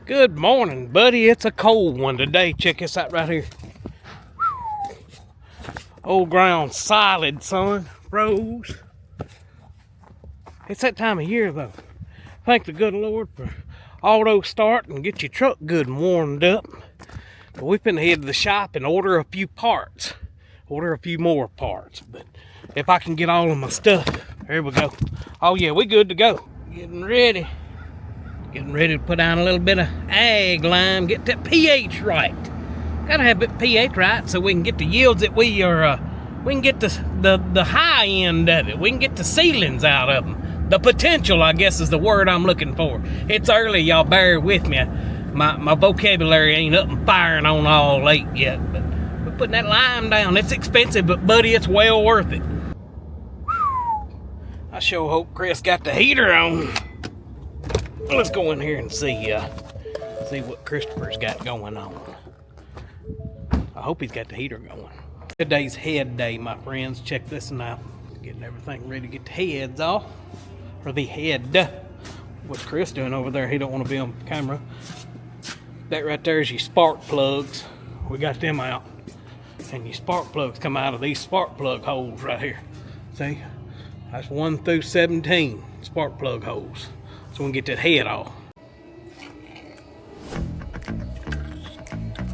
Good morning, buddy. It's a cold one today. Check this out right here. Old ground solid, son. Froze. It's that time of year, though. Thank the good Lord for auto start and get your truck good and warmed up. But we've been head to the shop and order a few parts. Order a few more parts. But if I can get all of my stuff, here we go. Oh yeah, we good to go. Getting ready. Getting ready to put down a little bit of ag lime, get that pH right. Gotta have that pH right so we can get the yields that we can get the high end of it. We can get the ceilings out of them. The potential, I guess, is the word I'm looking for. It's early, y'all bear with me. My vocabulary ain't up and firing on all late yet, but we're putting that lime down. It's expensive, but buddy, it's well worth it. I sure hope Chris got the heater on. Let's go in here and see what Christopher's got going on. I hope he's got the heater going. Today's head day, my friends. Check this out. Getting everything ready to get the heads off. Or the head. What's Chris doing over there? He don't want to be on camera. That right there is your spark plugs. We got them out. And your spark plugs come out of these spark plug holes right here. See? That's 1 through 17 spark plug holes. So we can get that head off.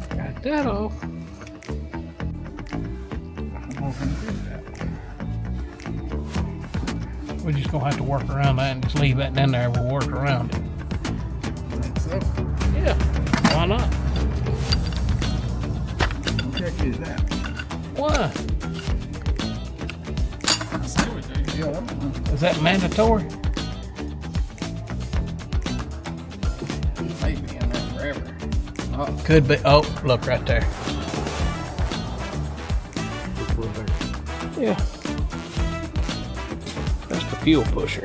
Got that off. We're just gonna have to work around that and just leave that in there. We'll work around it. Yeah, why not? Check it out. Why? Is that mandatory? May be in there forever. Oh, could be. Oh, look right there. Yeah. That's the fuel pusher.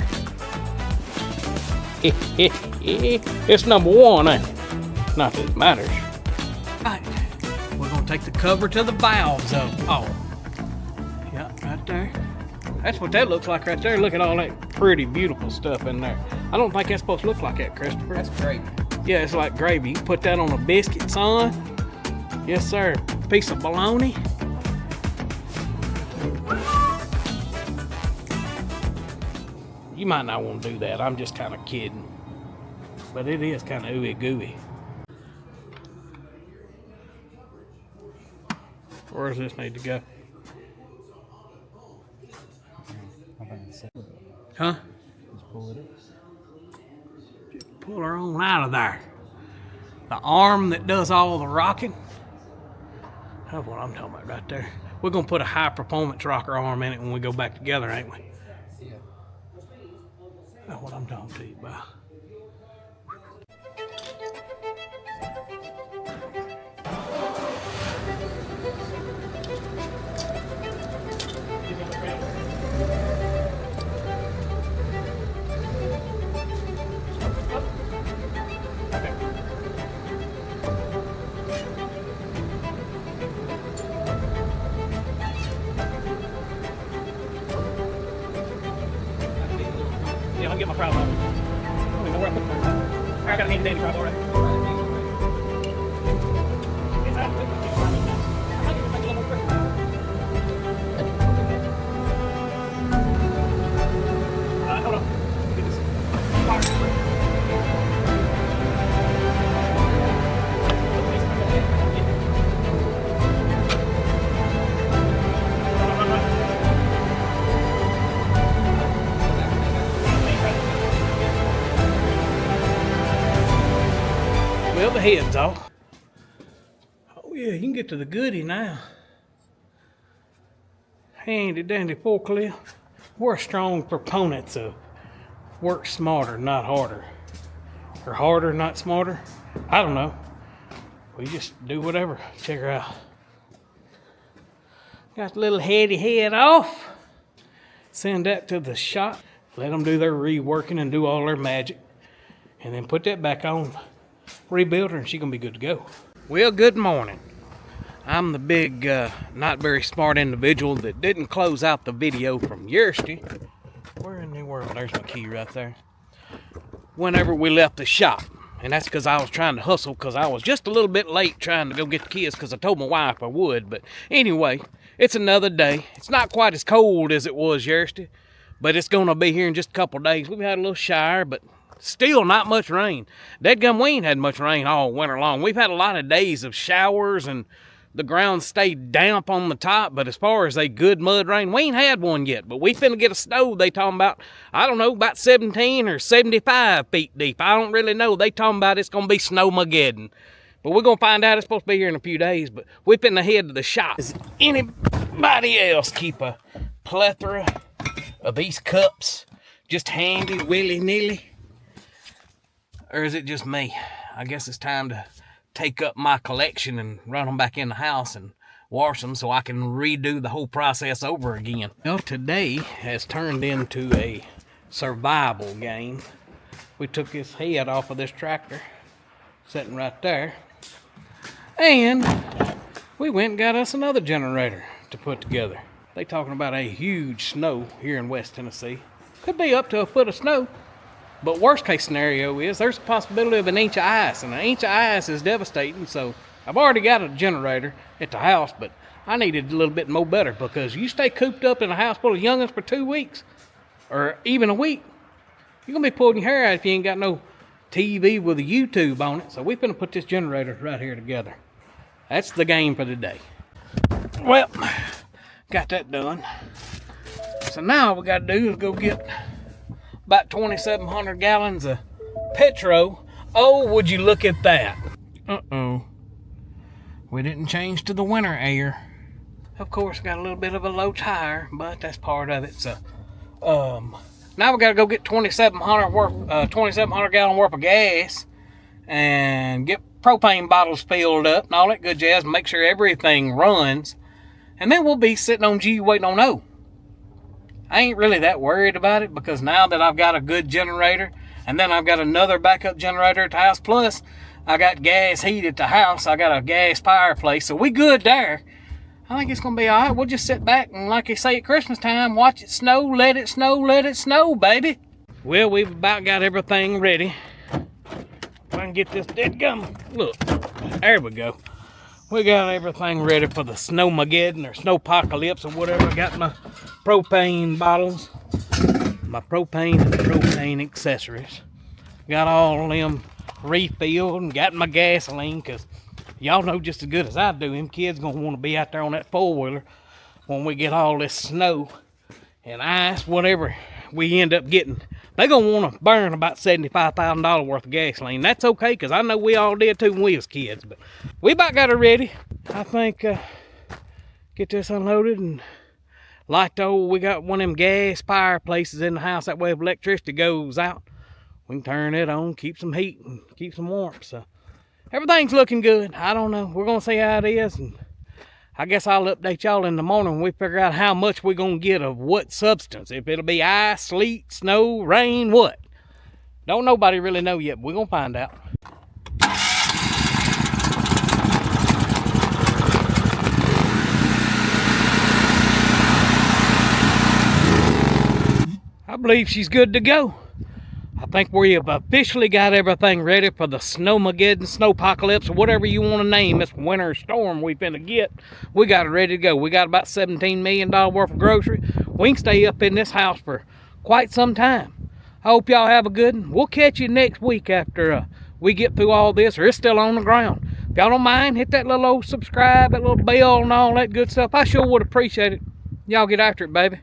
It's number one, ain't it? Not that it matters. Right. We're gonna take the cover to the valves up. Oh. Yeah, right there. That's what that looks like right there. Look at all that pretty, beautiful stuff in there. I don't think that's supposed to look like that, Christopher. That's gravy. Yeah, it's like gravy. You can put that on a biscuit, son. Yes, sir. Piece of bologna. You might not want to do that. I'm just kind of kidding. But it is kind of ooey gooey. Where does this need to go? Huh? Just pull it up. Pull her on out of there. The arm that does all the rocking. That's what I'm talking about right there. We're going to put a high performance rocker arm in it when we go back together, ain't we? Yeah. That's what I'm talking to you about. Yeah, I'll get my crowd on. I don't even know where I put my. I got a handy dandy crowd already. Hold on. Get this fire. Well, the head's off. Oh yeah, you can get to the goodie now. Handy dandy forklift. We're strong proponents of work smarter, not harder. Or harder, not smarter. I don't know. We just do whatever. Check her out. Got the little heady head off. Send that to the shop. Let them do their reworking and do all their magic. And then put that back on. Rebuild her and she's gonna be good to go. Well, good morning. I'm the big, not very smart individual that didn't close out the video from yesterday. Where in the world? There's my key right there. Whenever we left the shop. And that's because I was trying to hustle, because I was just a little bit late trying to go get the kids, because I told my wife I would. But anyway, it's another day. It's not quite as cold as it was yesterday, but it's going to be here in just a couple days. We've had a little shower, but still not much rain. Dadgum, we ain't had much rain all winter long. We've had a lot of days of showers, and the ground stayed damp on the top, but as far as a good mud rain, we ain't had one yet. But we finna get a snow, they talking about, I don't know, about 17 or 75 feet deep. I don't really know. They talking about it's gonna be Snowmageddon. But we're gonna find out. It's supposed to be here in a few days, but we finna head to the shop. Does anybody else keep a plethora of these cups just handy, willy-nilly? Or is it just me? I guess it's time to take up my collection and run them back in the house and wash them so I can redo the whole process over again. Well, today has turned into a survival game. We took his head off of this tractor, sitting right there, and we went and got us another generator to put together. They talking about a huge snow here in West Tennessee. Could be up to a foot of snow. But worst case scenario is there's a possibility of an inch of ice, and an inch of ice is devastating. So I've already got a generator at the house, but I needed a little bit more better, because you stay cooped up in a house full of youngins for 2 weeks or even a week, you're gonna be pulling your hair out if you ain't got no TV with a YouTube on it. So we're gonna put this generator right here together. That's the game for today. Well, got that done. So now all we gotta do is go get about 2,700 gallons of petrol. Oh, would you look at that? Uh-oh. We didn't change to the winter air. Of course, got a little bit of a low tire, but that's part of it. So, now we gotta go get 2,700 gallon worth of gas and get propane bottles filled up and all that good jazz. Make sure everything runs, and then we'll be sitting on G waiting on O. I ain't really that worried about it, because now that I've got a good generator, and then I've got another backup generator at the house, plus I got gas heat at the house, I got a gas fireplace, so we good there. I think it's gonna be all right. We'll just sit back and, like they say at Christmas time, watch it snow, let it snow, let it snow, baby. Well, we've about got everything ready. If I can get this dead gum, look, there we go. We got everything ready for the Snowmageddon or Snowpocalypse or whatever. I got my propane bottles, my propane and propane accessories. Got all of them refilled and got my gasoline, because y'all know just as good as I do, them kids gonna want to be out there on that four-wheeler when we get all this snow and ice, whatever we end up getting. They gonna want to burn about $75,000 worth of gasoline. That's okay, because I know we all did too when we was kids. But we about got it ready. I think get this unloaded and light the old, we got one of them gas fireplaces in the house. That way if electricity goes out, we can turn it on, keep some heat and keep some warmth. So everything's looking good. I don't know. We're gonna see how it is, and I guess I'll update y'all in the morning when we figure out how much we're going to get of what substance. If it'll be ice, sleet, snow, rain, what. Don't nobody really know yet, but we're going to find out. I believe she's good to go. I think we have officially got everything ready for the Snowmageddon, Snowpocalypse, or whatever you want to name this winter storm we finna get. We got it ready to go. We got about $17 million worth of grocery. We can stay up in this house for quite some time. I hope y'all have a good one. We'll catch you next week after we get through all this, or it's still on the ground. If y'all don't mind, hit that little old subscribe, that little bell and all that good stuff. I sure would appreciate it. Y'all get after it, baby.